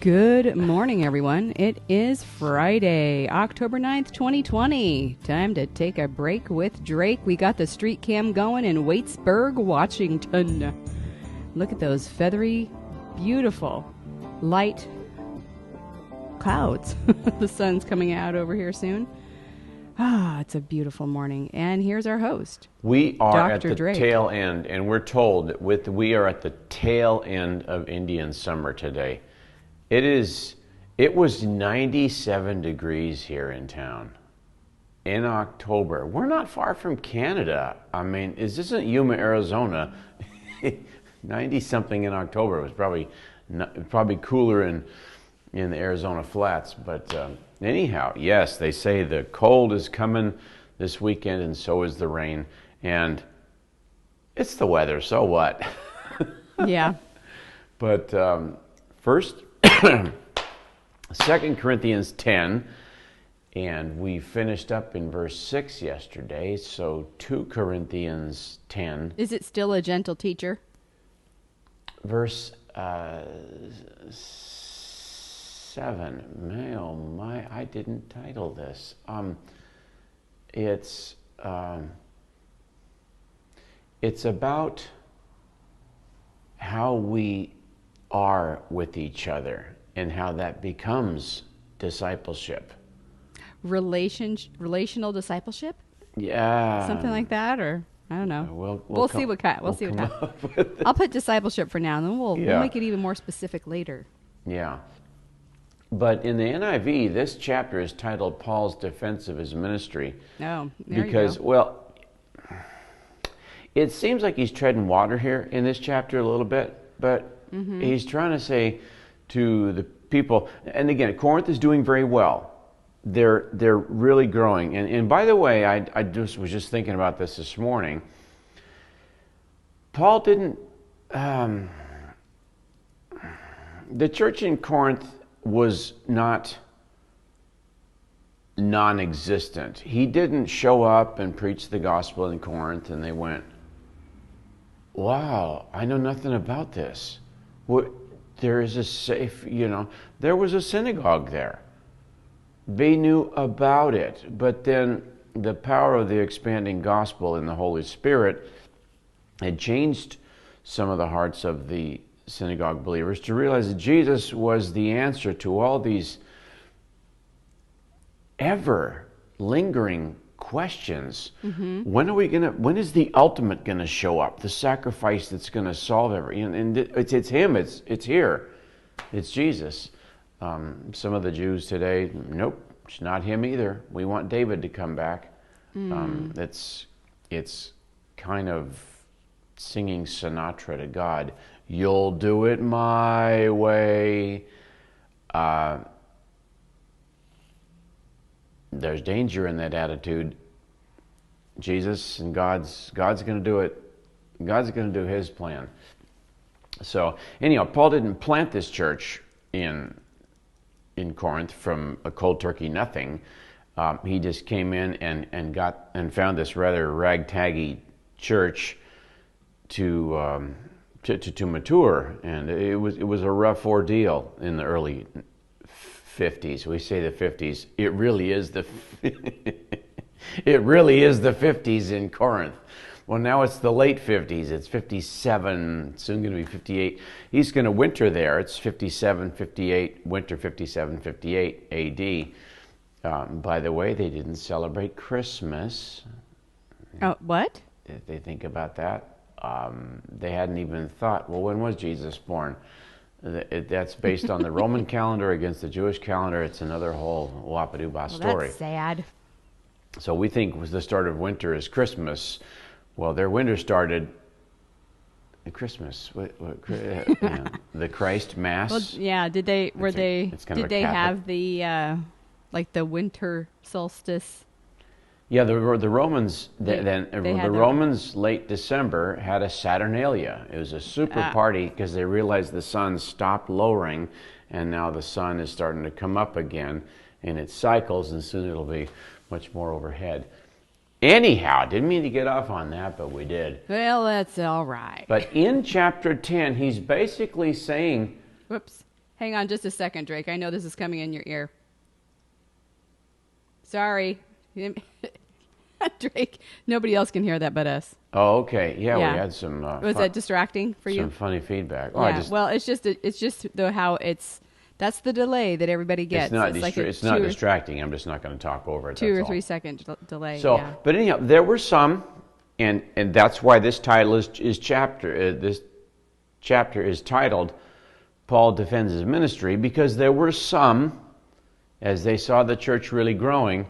Good morning, everyone. It is Friday, October 9th, 2020. Time to take a break with Drake. We got the street cam going in Waitsburg, Washington. Look at those feathery, beautiful, light clouds. The sun's coming out over here soon. It's a beautiful morning. And here's our host. We are Dr. at the Drake. tail end, and we're told that we are at the tail end of Indian summer today. It was 97 degrees here in town in October. We're not far from Canada. I mean, this isn't Yuma, Arizona. 90 something in October. It was probably cooler in the Arizona flats, but anyhow, yes, they say the cold is coming this weekend, and so is the rain, and it's the weather, so what? Yeah. But first, 2 Corinthians 10, and we finished up in verse 6 yesterday, so 2 Corinthians 10. Is it still a gentle teacher? Verse 7. Oh my, I didn't title this. It's about how we are with each other and how that becomes discipleship. Relational discipleship? Yeah. Something like that, or I don't know. We'll see what kind. We'll see what come kind. up with it. I'll put discipleship for now, and then we'll Yeah. make it even more specific later. Yeah. But in the NIV, this chapter is titled Paul's Defense of His Ministry. Oh, there Because, you go. well, it seems like he's treading water here in this chapter a little bit, but he's trying to say to the people, and again, Corinth is doing very well. They're really growing. And by the way, I was just thinking about this morning. Paul didn't, the church in Corinth was not non-existent. He didn't show up and preach the gospel in Corinth and they went, wow, I know nothing about this. There is a there was a synagogue there. They knew about it, but then the power of the expanding gospel and the Holy Spirit had changed some of the hearts of the synagogue believers to realize that Jesus was the answer to all these ever lingering questions. When is the ultimate going to show up? The sacrifice that's going to solve everything. And it's him. It's here. It's Jesus. Some of the Jews today, nope, it's not him either. We want David to come back. It's kind of singing Sinatra to God. You'll do it my way. There's danger in that attitude. Jesus and God's going to do it. God's going to do his plan. So anyhow, Paul didn't plant this church in Corinth from a cold turkey nothing. He just came in and found this rather ragtaggy church to mature, and it was a rough ordeal in the early 50s. We say the 50s. It really is the 50s in Corinth. Well, now it's the late 50s. It's 57, soon going to be 58. He's going to winter there. It's 57, 58, winter 57, 58 AD. By the way, they didn't celebrate Christmas. Oh, what? If they think about that. They hadn't even thought, well, when was Jesus born? That's based on the Roman calendar against the Jewish calendar. It's another whole whoop-a-doo-bah story. That's sad. So we think the start of winter is Christmas. Well, their winter started at Christmas. The Christ Mass. Well, yeah. Did they have the like the winter solstice? Yeah, the Romans Romans late December had a Saturnalia. It was a super party because they realized the sun stopped lowering, and now the sun is starting to come up again in its cycles, and soon it'll be much more overhead. Anyhow, didn't mean to get off on that, but we did. Well, that's all right. But in chapter 10, he's basically saying, Whoops. Hang on just a second, Drake. I know this is coming in your ear. Sorry. Drake, nobody else can hear that but us. Oh, okay. Yeah, we had some. Was that distracting for you? Some funny feedback. Oh, yeah. Well, it's just how it's. That's the delay that everybody gets. It's not distracting. I'm just not going to talk over it. 2 or 3 second delay. So, yeah. But anyhow, there were some, and that's why this title is chapter. This chapter is titled "Paul Defends His Ministry," because there were some, as they saw the church really growing.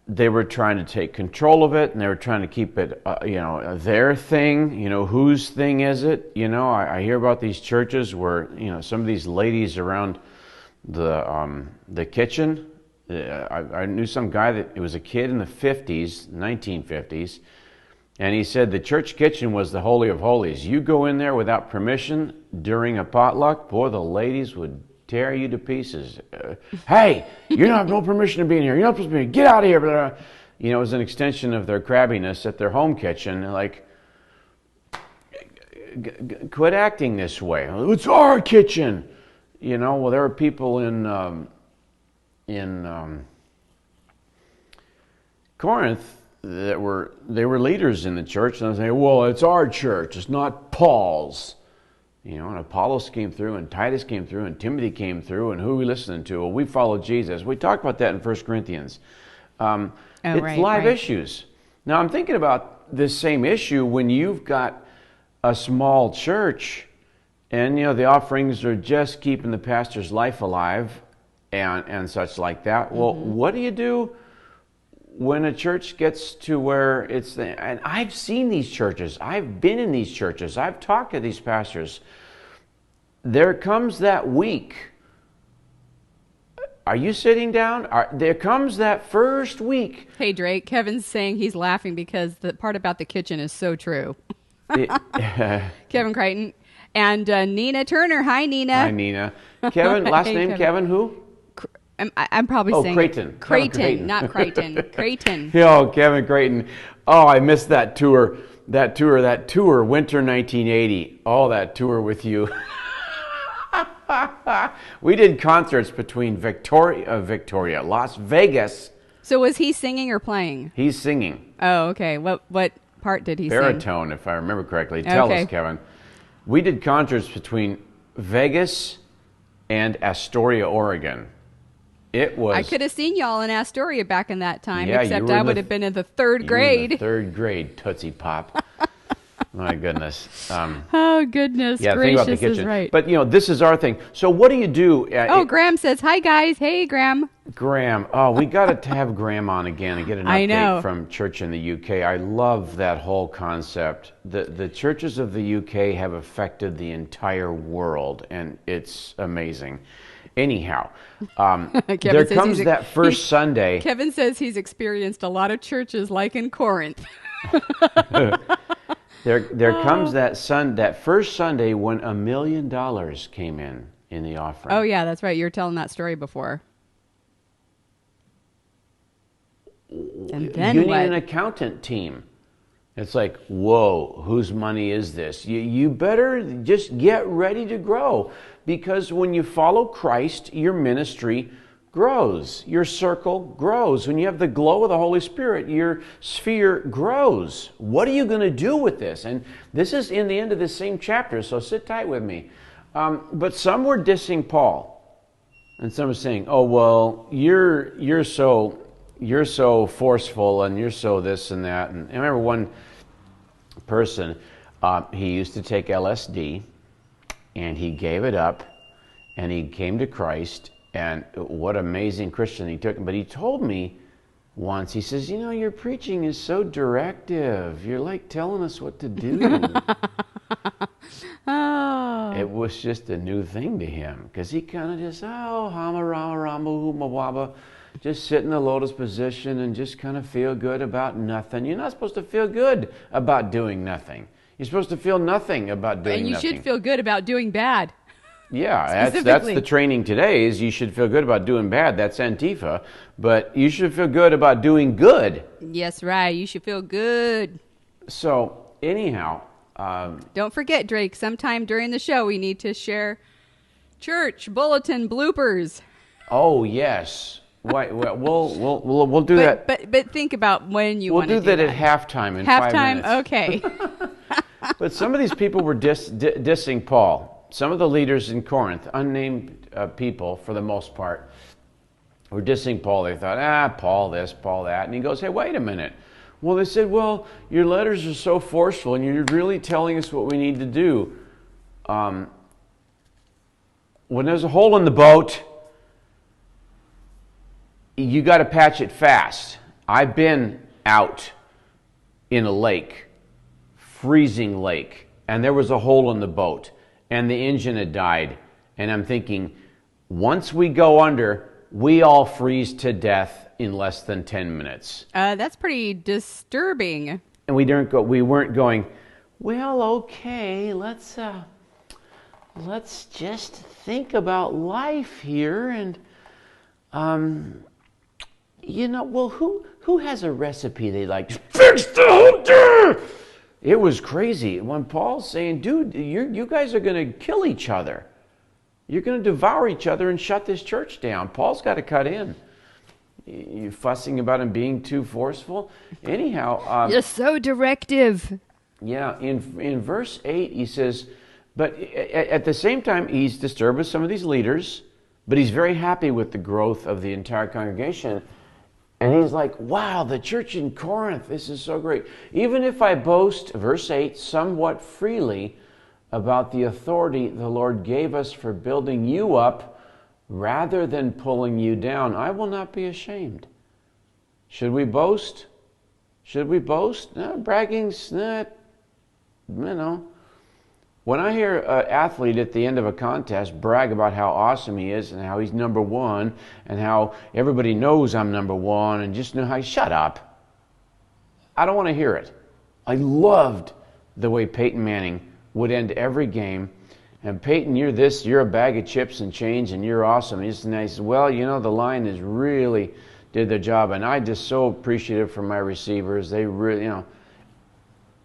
They were trying to take control of it, and they were trying to keep it, their thing. Whose thing is it? I hear about these churches where, some of these ladies around the kitchen. I knew some guy that it was a kid in the 1950s, and he said the church kitchen was the Holy of Holies. You go in there without permission during a potluck, boy, the ladies would tear you to pieces. Hey, you don't have no permission to be in here. You're not supposed to be in here. Get out of here. It was an extension of their crabbiness at their home kitchen. Like, quit acting this way. It's our kitchen. Well, there were people in Corinth that were leaders in the church, and I was saying, well, it's our church. It's not Paul's. And Apollos came through, and Titus came through, and Timothy came through, and who are we listening to? Well, we follow Jesus. We talked about that in 1 Corinthians. It's live issues. Now, I'm thinking about this same issue when you've got a small church, and, the offerings are just keeping the pastor's life alive and such like that. Well, what do you do when a church gets to where and I've seen these churches, I've been in these churches, I've talked to these pastors. There comes that week. Are you sitting down? There comes that first week. Hey, Drake, Kevin's saying he's laughing because the part about the kitchen is so true. Kevin Crichton. And Nina Turner. Hi, Nina. Hi, Nina. Kevin, last name, Kevin who? I'm probably saying Creighton. Creighton, not Crichton. Creighton. Kevin Creighton. Oh, I missed that tour. That tour, winter 1980. Oh, that tour with you. We did concerts between Victoria, Las Vegas. So was he singing or playing? He's singing. Oh, okay. What part did he sing? Baritone, if I remember correctly. Tell us, Kevin. We did concerts between Vegas and Astoria, Oregon. It was. I could have seen y'all in Astoria back in that time, yeah, except I would have been in the third grade. In the third grade, Tootsie Pop. My goodness. Oh, goodness gracious is right. But, this is our thing. So what do you do? Graham says, hi, guys. Hey, Graham. Graham. Oh, we got to have Graham on again and get an update from church in the UK. I love that whole concept. The churches of the UK have affected the entire world, and it's amazing. Anyhow, there comes that first Sunday. Kevin says he's experienced a lot of churches like in Corinth. There comes that first Sunday when $1 million came in the offering. Oh, yeah, that's right. You were telling that story before. And then you need an accountant team. It's like, whoa, whose money is this? You better just get ready to grow, because when you follow Christ, your ministry grows. Your circle grows. When you have the glow of the Holy Spirit, your sphere grows. What are you going to do with this? And this is in the end of this same chapter, so sit tight with me. But some were dissing Paul, and some were saying, "Oh well, you're so forceful, and you're so this and that." And I remember one person, he used to take LSD, and he gave it up, and he came to Christ. And what amazing Christian he took. But he told me once, he says, your preaching is so directive. You're like telling us what to do. Oh. It was just a new thing to him, because he kind of just, hama rama rama huma waba, just sit in the lotus position and just kind of feel good about nothing. You're not supposed to feel good about doing nothing. You're supposed to feel nothing about doing nothing. And you should feel good about doing bad. Yeah, that's the training today, is you should feel good about doing bad. That's Antifa. But you should feel good about doing good. Yes, right. You should feel good. So, anyhow, Don't forget, Drake, sometime during the show we need to share church bulletin bloopers. Oh, yes. We'll do that. But think about when you want to do that. We'll do that at halftime in 5 minutes. Halftime, okay. But some of these people were dissing Paul. Some of the leaders in Corinth, unnamed people for the most part, were dissing Paul. They thought, Paul this, Paul that. And he goes, hey, wait a minute. Well, they said, well, your letters are so forceful and you're really telling us what we need to do. When there's a hole in the boat, you got to patch it fast. I've been out in a lake, freezing lake, and there was a hole in the boat and the engine had died. And I'm thinking, once we go under, we all freeze to death in less than 10 minutes. That's pretty disturbing. And we weren't going, well, okay, let's just think about life here and well, who has a recipe they like? Fix the whole thing! It was crazy. When Paul's saying, dude, you guys are going to kill each other. You're going to devour each other and shut this church down. Paul's got to cut in. You fussing about him being too forceful? Anyhow. You're so directive. Yeah, in verse 8 he says, but at the same time he's disturbed with some of these leaders, but he's very happy with the growth of the entire congregation. And he's like, wow, the church in Corinth, this is so great. Even if I boast, verse 8, somewhat freely about the authority the Lord gave us for building you up rather than pulling you down, I will not be ashamed. Should we boast? Should we boast? No, bragging's not, When I hear an athlete at the end of a contest brag about how awesome he is and how he's number one and how everybody knows I'm number one and just know how, shut up. I don't want to hear it. I loved the way Peyton Manning would end every game. And Peyton, you're this, you're a bag of chips and change and you're awesome. And he's nice. Well, the Lions really did their job. And I just so appreciative for my receivers. They really,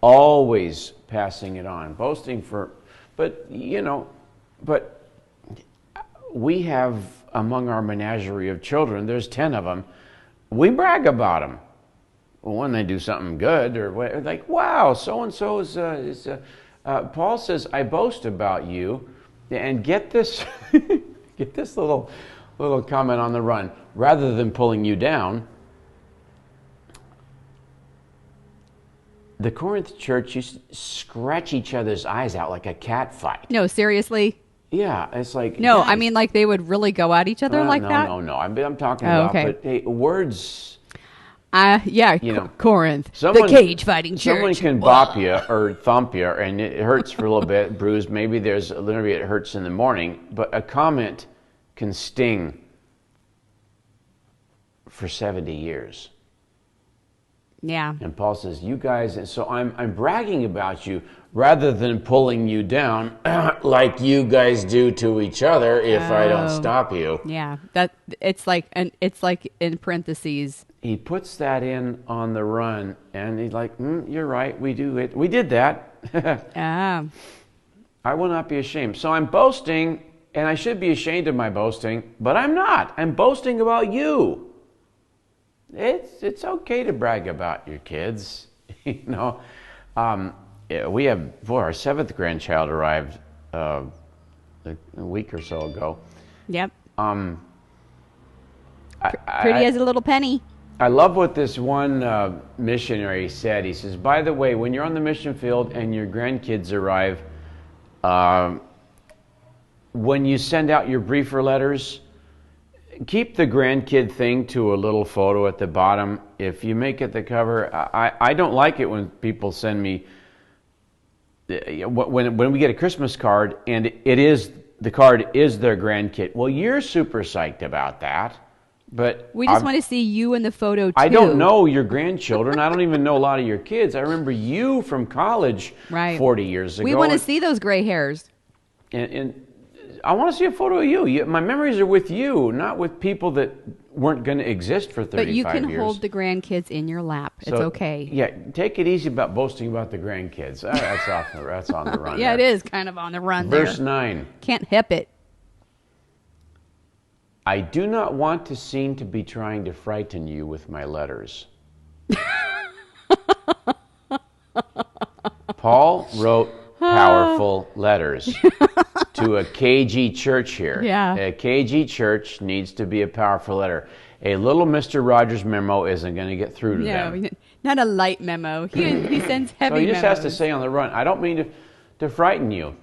always passing it on, boasting but we have among our menagerie of children, there's 10 of them, we brag about them. Well, when they do something good or like, wow, so-and-so is Paul says, I boast about you, and get this, get this little comment on the run, rather than pulling you down. The Corinth church used to scratch each other's eyes out like a cat fight. No, seriously? Yeah, it's like... No, guys, I mean like they would really go at each other like that? No. I'm talking about, okay. But hey, words... Corinth, the cage-fighting church. Someone can bop you or thump you, and it hurts for a little bit, bruised. Maybe it hurts in the morning, but a comment can sting for 70 years. Yeah. And Paul says, you guys, and so I'm bragging about you rather than pulling you down like you guys do to each other if I don't stop you. Yeah. It's like in parentheses. He puts that in on the run and he's like, you're right, we do it. We did that. I will not be ashamed. So I'm boasting, and I should be ashamed of my boasting, but I'm not. I'm boasting about you. It's okay to brag about your kids, we have our 7th grandchild arrived a week or so ago. Yep. Pretty as a little penny. I love what this one missionary said. He says, by the way, when you're on the mission field and your grandkids arrive, when you send out your briefer letters, keep the grandkid thing to a little photo at the bottom. If you make it the cover, I don't like it when people send me, when we get a Christmas card and the card is their grandkid. Well, you're super psyched about that, but we just want to see you in the photo too. I don't know your grandchildren. I don't even know a lot of your kids. I remember you from college 40 years ago. We want to see those gray hairs. And I want to see a photo of you. My memories are with you, not with people that weren't going to exist for 35 years. But you can hold the grandkids in your lap. It's okay. Yeah, take it easy about boasting about the grandkids. That's on the run. Yeah, there. it is kind of on the run Verse there. 9. Can't hip it. I do not want to seem to be trying to frighten you with my letters. Paul wrote powerful letters to a KG church here. Yeah. A KG church needs to be a powerful letter. A little Mr. Rogers memo isn't going to get through to them. No, not a light memo. He sends heavy So he just has to memos. say on the run, I don't mean to frighten you.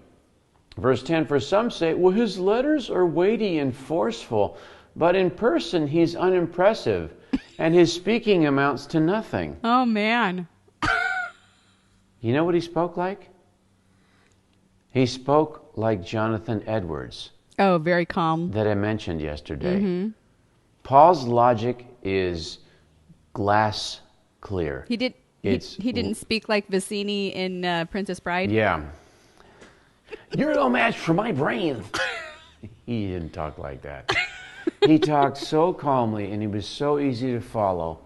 Verse 10, for some say, well, his letters are weighty and forceful, but in person he's unimpressive, and his speaking amounts to nothing. Oh, man. You know what he spoke like? He spoke like Jonathan Edwards Oh, very calm. that I mentioned yesterday. Mm-hmm. Paul's logic is glass clear. He didn't speak like Vicini in Princess Bride. Yeah. You're no match for my brain. He didn't talk like that. He talked so calmly, and he was so easy to follow.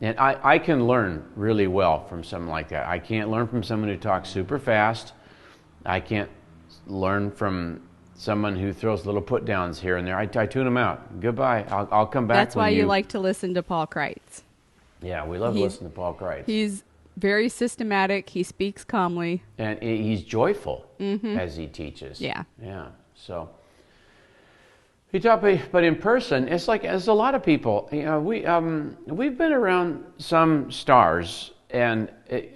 And I can learn really well from someone like that. I can't learn from someone who talks super fast. I can't learn from someone who throws little put downs here and there. I tune them out. Goodbye. I'll come back. That's why you like to listen to Paul Kreitz. Yeah, we love listening to Paul Kreitz. He's very systematic. He speaks calmly. And he's joyful as he teaches. Yeah. Yeah. So he taught, but in person, it's like as a lot of people. You know, we've been around some stars, and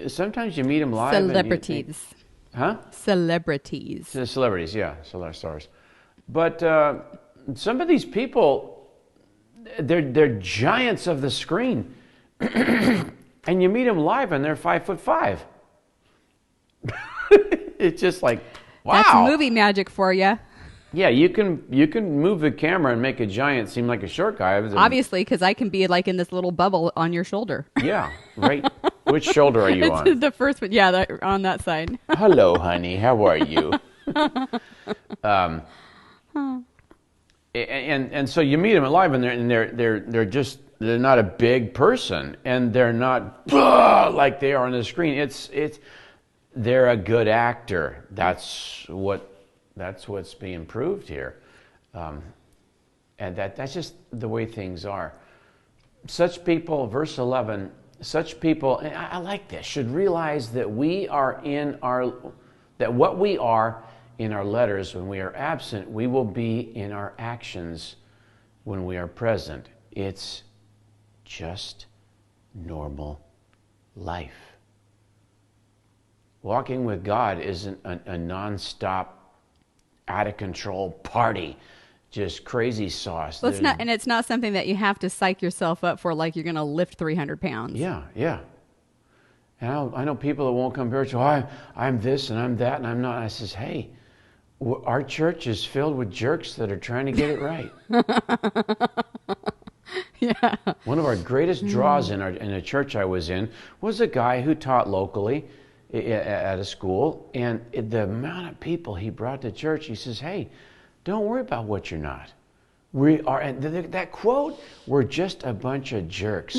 sometimes you meet them live. Celebrities. Celebrities. Celebrities, yeah, stars. But some of these people, they're giants of the screen, and you meet them live, and they're 5'5". It's just like, wow. That's movie magic for you. Yeah, you can move the camera and make a giant seem like a short guy. Obviously, because I can be like in this little bubble on your shoulder. Yeah, right. Which shoulder are you on? The first one, yeah, on that side. Hello, honey. How are you? And so you meet them live, and they're not a big person, and they're not like they are on the screen. They're a good actor. That's what's being proved here, and that's just the way things are. Such people, verse 11. Such people, and I like this, should realize that what we are in our letters when we are absent, we will be in our actions when we are present. It's just normal life. Walking with God isn't a nonstop, out of control party. Just crazy sauce. Well, it's not something that you have to psych yourself up for, like you're going to lift 300 pounds. Yeah. And I know people that won't come to church. Oh, I'm this and I'm that and I'm not. And I says, hey, our church is filled with jerks that are trying to get it right. Yeah. One of our greatest draws in a church I was in was a guy who taught locally at a school, and the amount of people he brought to church, he says, hey, don't worry about what you're not. We are, and that quote, we're just a bunch of jerks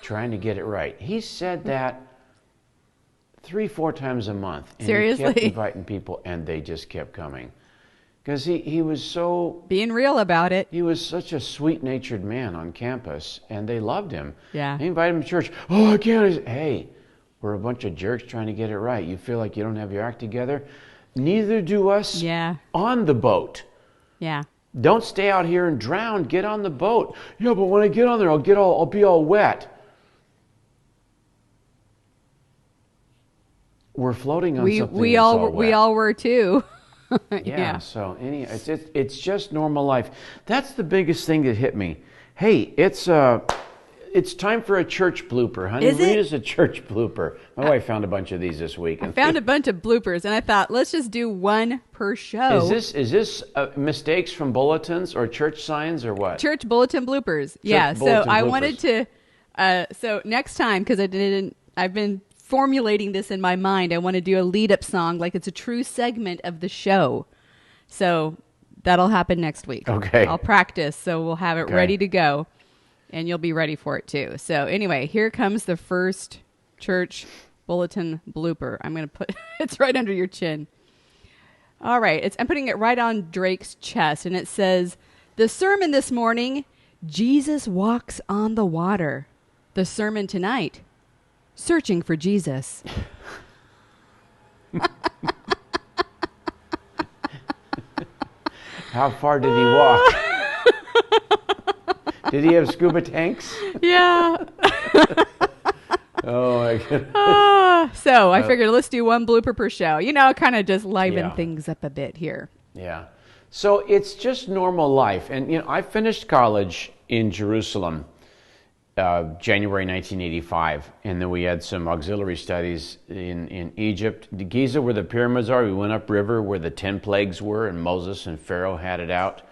trying to get it right. He said that 3-4 times a month. And seriously? He kept inviting people, and they just kept coming. Because he was so... being real about it. He was such a sweet-natured man on campus, and they loved him. Yeah. They invited him to church. Oh, I can't. Hey, we're a bunch of jerks trying to get it right. You feel like you don't have your act together? Neither do us on the boat. Yeah. Don't stay out here and drown. Get on the boat. Yeah, but when I get on there, I'll be all wet. We're floating on something we that's all wet. we all were too. Yeah. So it's just normal life. That's the biggest thing that hit me. Hey, it's time for a church blooper, honey. Is it? Read us a church blooper. My wife found a bunch of these this week. I found a bunch of bloopers, and I thought, let's just do one per show. Is this mistakes from bulletins or church signs or what? Church bulletin bloopers. So I wanted to. So next time, because I've been formulating this in my mind. I want to do a lead-up song, like it's a true segment of the show. So that'll happen next week. Okay. I'll practice, so we'll have it Okay. ready to go, and you'll be ready for it too. So anyway, here comes the first church bulletin blooper. I'm going to put it's right under your chin. All right, I'm putting it right on Drake's chest, and it says, "The sermon this morning, Jesus walks on the water. The sermon tonight, searching for Jesus." How far did he walk? Did he have scuba tanks? Yeah. Oh my goodness. So I figured let's do one blooper per show. Kind of just liven Yeah. things up a bit here. Yeah. So it's just normal life. And, I finished college in Jerusalem, January 1985. And then we had some auxiliary studies in Egypt. Giza, where the pyramids are, we went upriver where the 10 plagues were, and Moses and Pharaoh had it out.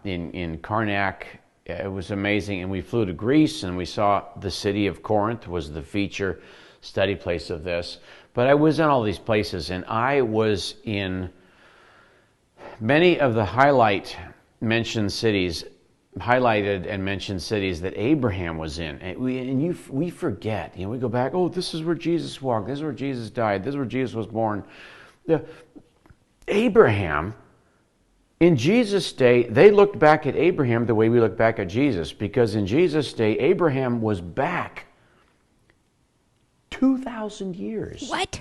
In Karnak, it was amazing. And we flew to Greece, and we saw the city of Corinth was the feature study place of this. But I was in all these places, and I was in many of the highlighted and mentioned cities that Abraham was in. And we forget. We go back, oh, this is where Jesus walked. This is where Jesus died. This is where Jesus was born. Abraham, in Jesus' day, they looked back at Abraham the way we look back at Jesus, because in Jesus' day, Abraham was back 2,000 years. What?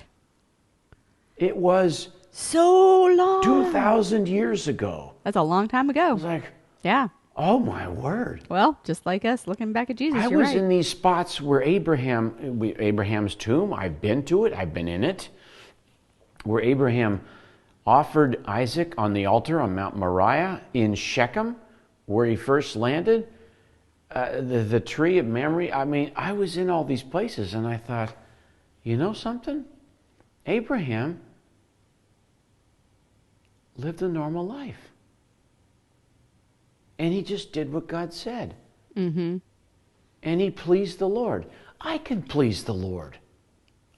It was So long. 2,000 years ago. That's a long time I ago. was like, Yeah. oh my word. Well, just like us looking back at Jesus. I You're was right. in these spots where Abraham's tomb, I've been to it, I've been in it, where Abraham offered Isaac on the altar on Mount Moriah in Shechem, where he first landed. The tree of memory. I was in all these places, and I thought, you know something? Abraham lived a normal life. And he just did what God said. Mm-hmm. And he pleased the Lord. I can please the Lord.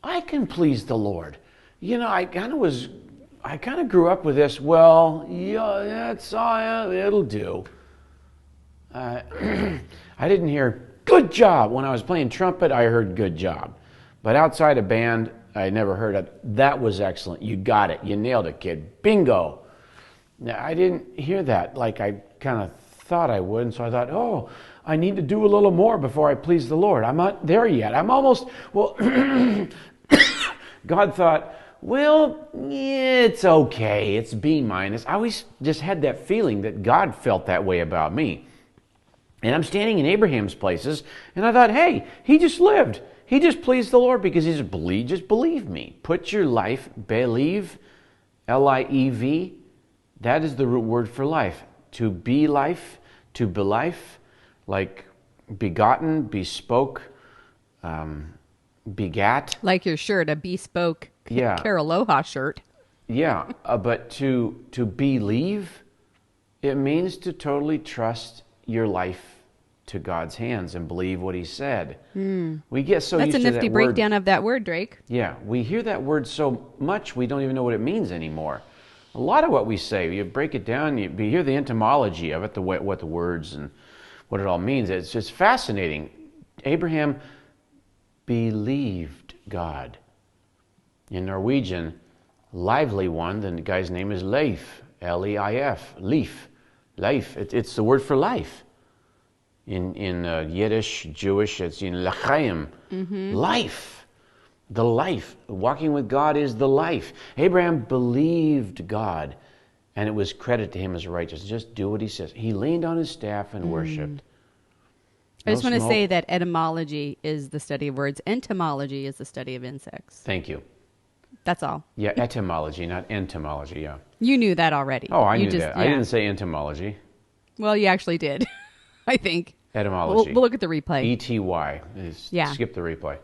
I can please the Lord. I kind of grew up with this. Well, yeah, it'll do. I didn't hear good job when I was playing trumpet. I heard good job, but outside a band, I never heard it. That was excellent. You got it. You nailed it, kid. Bingo. Now, I didn't hear that like I kind of thought I would, and so I thought, oh, I need to do a little more before I please the Lord. I'm not there yet. I'm almost, well, God thought, well, it's okay. It's B minus. I always just had that feeling that God felt that way about me. And I'm standing in Abraham's places, and I thought, hey, he just lived. He just pleased the Lord because he just believe me. Put your life, believe, L-I-E-V, that is the root word for life. To be life, to be life, like begotten, bespoke, begat. Like your shirt, a bespoke Caraloha shirt. Yeah, but to believe, it means to totally trust your life to God's hands and believe what he said. We get so used to that word. That's a nifty breakdown of that word, Drake. Yeah, we hear that word so much we don't even know what it means anymore. A lot of what we say, you break it down, you hear the etymology of it, what the words and what it all means. It's just fascinating. Abraham believed God. In Norwegian, lively one, the guy's name is Leif, L-E-I-F, Leif. Life, it's the word for life. In Yiddish, Jewish, it's in l'chaim, life. The life. Walking with God is the life. Abraham believed God, and it was credited to him as righteous. Just do what he says. He leaned on his staff and worshipped. I just want to say that etymology is the study of words. Entomology is the study of insects. Thank you. That's all. Yeah, etymology, not entomology, yeah. You knew that already. Oh, I knew that. Yeah. I didn't say entomology. Well, you actually did, I think. Etymology. We'll look at the replay. E-T-Y. Yeah. Skip the replay.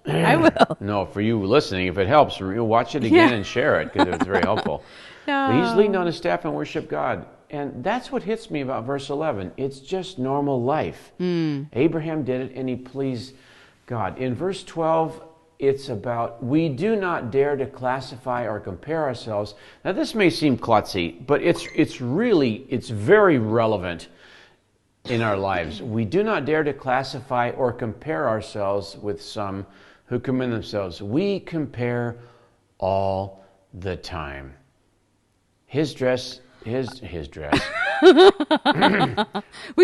I will. No, for you listening, if it helps, watch it again and share it because it's very helpful. No. But he's leaned on his staff and worshiped God. And that's what hits me about verse 11. It's just normal life. Abraham did it and he pleased God. In verse 12, it's about we do not dare to classify or compare ourselves. Now this may seem klutzy, but it's very relevant in our lives. We do not dare to classify or compare ourselves with some who commend themselves. We compare all the time. His dress. We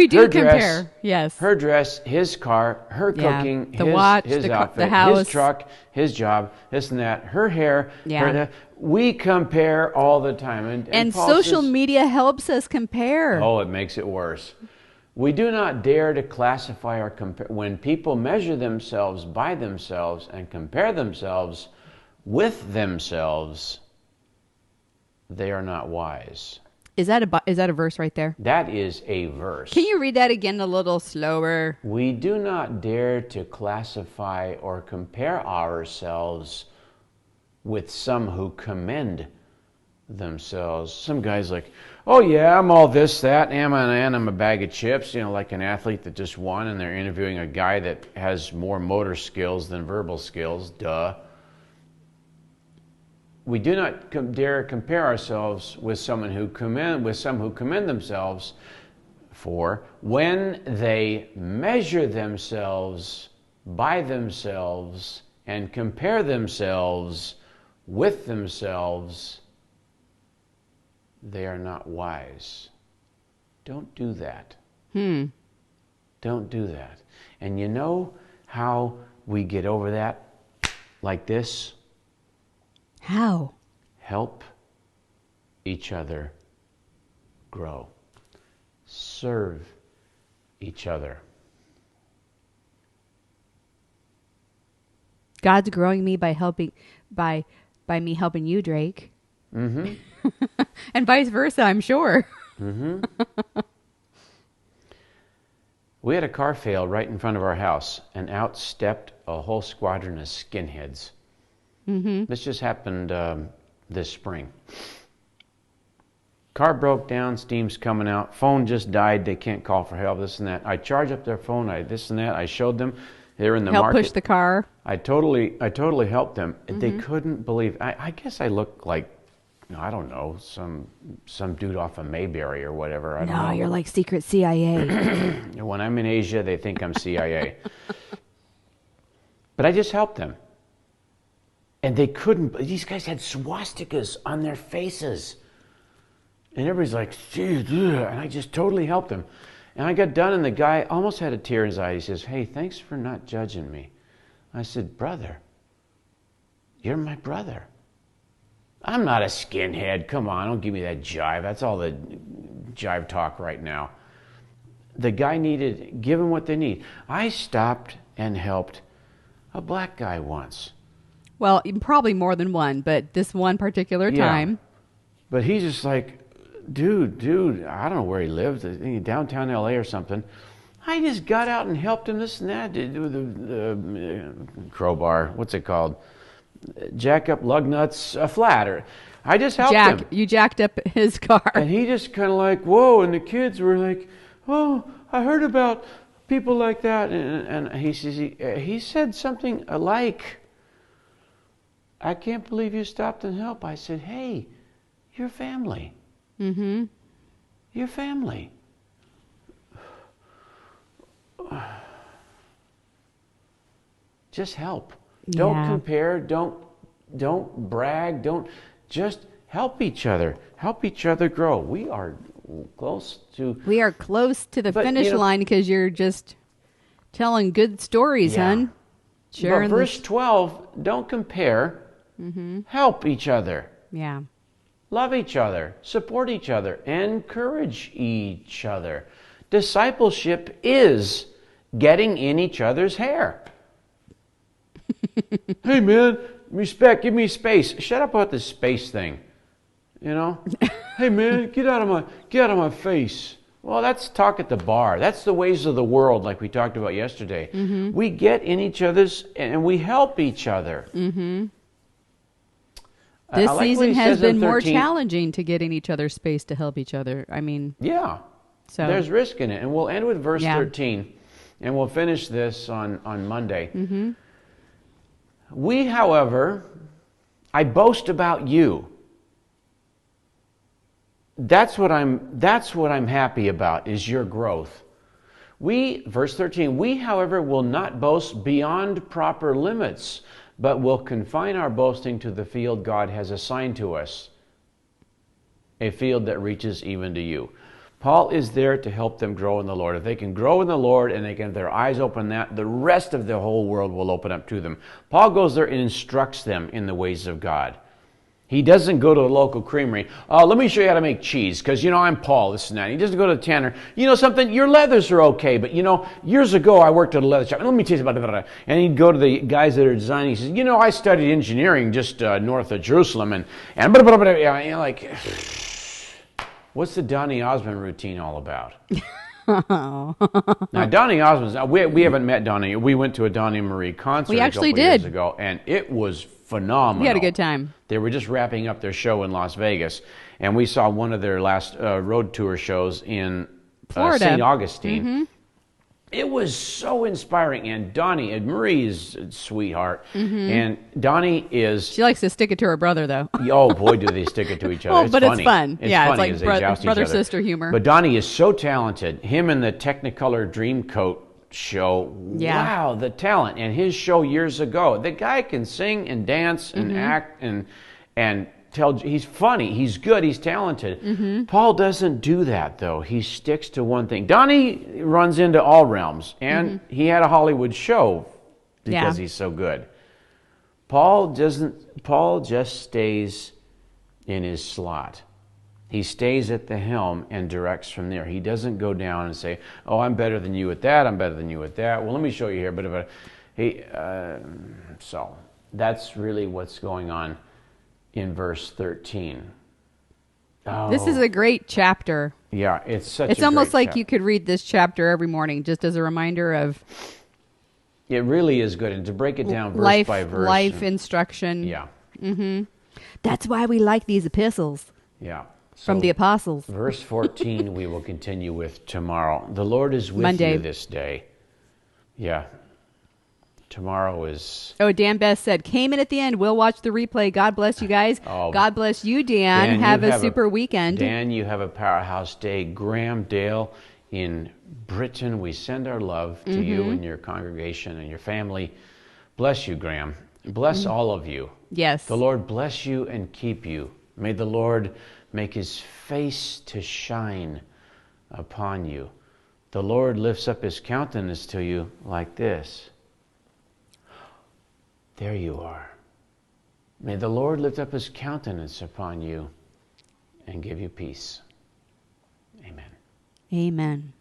do Her compare. dress, Yes. Her dress, his car, her cooking, the his watch, his the outfit, house, his truck, his job, this and that, her hair. Yeah. We compare all the time. And Paul social says, media helps us compare. oh, it makes it worse. We do not dare to classify or compare. When people measure themselves by themselves and compare themselves with themselves, they are not wise. Is that a verse right there? That is a verse. Can you read that again a little slower? We do not dare to classify or compare ourselves with some who commend themselves. Some guy's like, oh yeah, I'm all this, that, and I'm a bag of chips, like an athlete that just won, and they're interviewing a guy that has more motor skills than verbal skills. Duh. We do not dare compare ourselves with some who commend themselves, for when they measure themselves by themselves and compare themselves with themselves, they are not wise. Don't do that. Don't do that. And you know how we get over that? Like this? How? Help each other grow. Serve each other. God's growing me by me helping you, Drake. Mm-hmm. And vice versa, I'm sure. Mm-hmm. We had a car fail right in front of our house, and out stepped a whole squadron of skinheads. Mm-hmm. This just happened this spring. Car broke down, steam's coming out, phone just died, they can't call for help, this and that. I charged up their phone, this and that, I showed them, they're in the Help market. push the car. I totally helped them. Mm-hmm. They couldn't believe, I guess I look like, I don't know, some dude off of Mayberry or whatever. I don't know. You're like secret CIA. When I'm in Asia, they think I'm CIA. But I just helped them. And they couldn't, these guys had swastikas on their faces. And everybody's like, geez, and I just totally helped them. And I got done, and the guy almost had a tear in his eye. He says, hey, thanks for not judging me. I said, brother, you're my brother. I'm not a skinhead. Come on, don't give me that jive. That's all the jive talk right now. The guy give him what they need. I stopped and helped a black guy once. Well, probably more than one, but this one particular time. But he's just like, dude, I don't know where he lived, downtown LA or something. I just got out and helped him, this and that, the crowbar, what's it called? Jack up lug nuts, a flat. I just helped him. You jacked up his car. And he just kind of like, whoa, and the kids were like, oh, I heard about people like that. And he says, he said something like, I can't believe you stopped and helped. I said, hey, you're family. Mm-hmm. You're family. Just help. Don't compare. Don't brag. Don't just help each other. Help each other grow. We are close to the finish line because you're just telling good stories, hon. But verse 12, don't compare. Mm-hmm. Help each other. Yeah. Love each other. Support each other. Encourage each other. Discipleship is getting in each other's hair. Hey man, respect, give me space. Shut up about this space thing. Hey man, get out of my face. Well, that's talk at the bar. That's the ways of the world, like we talked about yesterday. Mm-hmm. We get in each other's and we help each other. Mm-hmm. This season has been more challenging to get in each other's space to help each other. I mean, so there's risk in it, and we'll end with verse 13, and we'll finish this on Monday. Mm-hmm. We, however, I boast about you. That's what I'm happy about, is your growth. We, verse 13, we, however, will not boast beyond proper limits, but will confine our boasting to the field God has assigned to us, a field that reaches even to you. Paul is there to help them grow in the Lord. If they can grow in the Lord and they can have their eyes open, that the rest of the whole world will open up to them. Paul goes there and instructs them in the ways of God. He doesn't go to a local creamery. Oh, let me show you how to make cheese, because, I'm Paul, this and that. He doesn't go to the tanner. You know something? Your leathers are okay, but, years ago I worked at a leather shop. And let me tell you about it. And he'd go to the guys that are designing. He says, I studied engineering just north of Jerusalem. And blah, blah, blah, blah. You're like, what's the Donny Osmond routine all about? Now, Donny Osmond, we haven't met Donny. We went to a Donny Marie concert a couple years ago, and it was phenomenal. We had a good time. They were just wrapping up their show in Las Vegas, and we saw one of their last road tour shows in Florida. St. Augustine. Mm-hmm. It was so inspiring, and Marie is a sweetheart, and Donnie is... She likes to stick it to her brother, though. Oh, boy, do they stick it to each other. Well, it's but funny. It's fun. It's funny it's like brother-sister humor. But Donnie is so talented. Him and the Technicolor Dreamcoat show, wow, the talent. And his show years ago, the guy can sing and dance and act and tell. He's funny, he's good, he's talented. Paul doesn't do that, though. He sticks to one thing. Donnie runs into all realms, and he had a Hollywood show because he's so good. Paul doesn't. Paul just stays in his slot. He stays at the helm and directs from there. He doesn't go down and say, "Oh, I'm better than you at that. I'm better than you at that. Well, let me show you here." But so that's really what's going on in verse 13. Oh, this is a great chapter. Yeah, it's almost like you could read this chapter every morning, just as a reminder of. It really is good, and to break it down verse by verse, life instruction. Yeah. That's why we like these epistles. Yeah. From the apostles. Verse 14 we will continue with tomorrow. The Lord is with you this day. Yeah. Tomorrow is... Oh, Dan Best said, came in at the end. We'll watch the replay. God bless you guys. Oh, God bless you, Dan. Have a super weekend. Dan, you have a powerhouse day. Graham, Dale in Britain, we send our love to you and your congregation and your family. Bless you, Graham. Bless all of you. Yes. The Lord bless you and keep you. May the Lord make his face to shine upon you. The Lord lifts up his countenance to you like this. There you are. May the Lord lift up his countenance upon you and give you peace. Amen. Amen.